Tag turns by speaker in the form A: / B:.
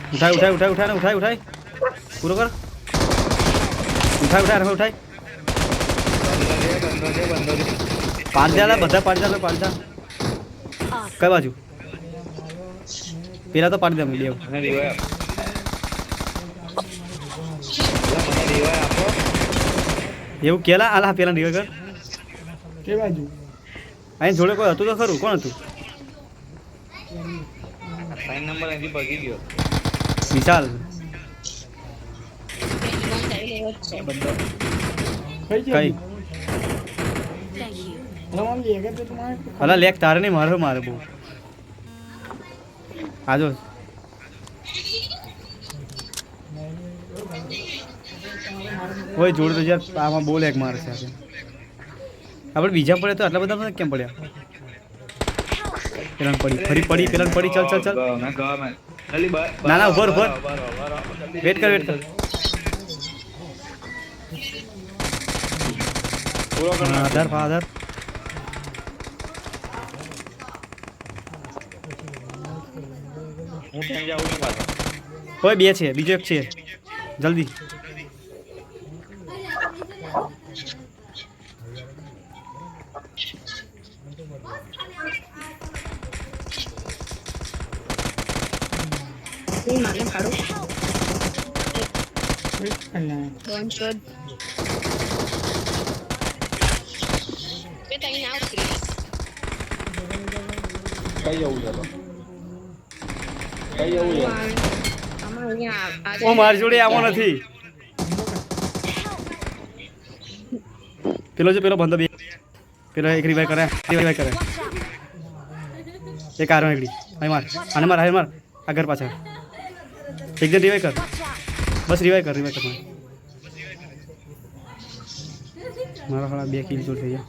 A: उठाए उठाए उठाए उठाए उठाए उठाए पूरा कर उठाए उठाए उठाए पाड़ दे बधा पाड़ दे पाड़ दे कई बाजू पेला तो पाड़ दे मिली
B: મને રિવાય મને રિવાય આપો
A: એવું કેલા આલા પેલા રીવા કર
C: કે બાજુ
A: અહીં જોડે કોઈ હતું તો ખરું કોણ હતું
B: સાઈન નંબર અહીંથી ભાગી ગયો
A: વિશાલ
C: કઈ છે
A: કઈ
C: રમણ લે કે તમારે
A: અલા લેક તારે નહીં મારે મારે બહુ આજો ઓય જોડ તો યાર આમાં બહુ લેક મારે છે આપણે બીજા પડે તો આટલા બધા કેમ પડ્યા પેલા પડી ફરી પડી પેલા પડી ચાલ ચાલ ચાલ
B: મેં ગયો મેં જલ્દી
A: ના ના ઉભર ઉભર વેટ કર
B: પૂરો કર
A: આધાર આધાર
B: હું ત્યાં જાઉં નહીં પાછો
A: ઓય બે છે બીજો એક છે જલ્દી
D: મારે ખાડું
C: અલ્લા
D: ડોન્ટ શોટ બે તઈ ના ઉતરી
B: કઈ જવું છે તો કઈ જવું છે
D: અમાર અહીંયા
A: ઓ મારી જોડે આવો નથી પેલો જો પેલો બંધો બે પેલો એક રિવાઇવ કરે એક આરો એકડી અહીં માર આને માર હાય માર આગળ પાછળ એક જણ રિવાઇવ કર બસ રિવાઇવ કર મારા હાલા બે કિલ જોડ થઈ ગયા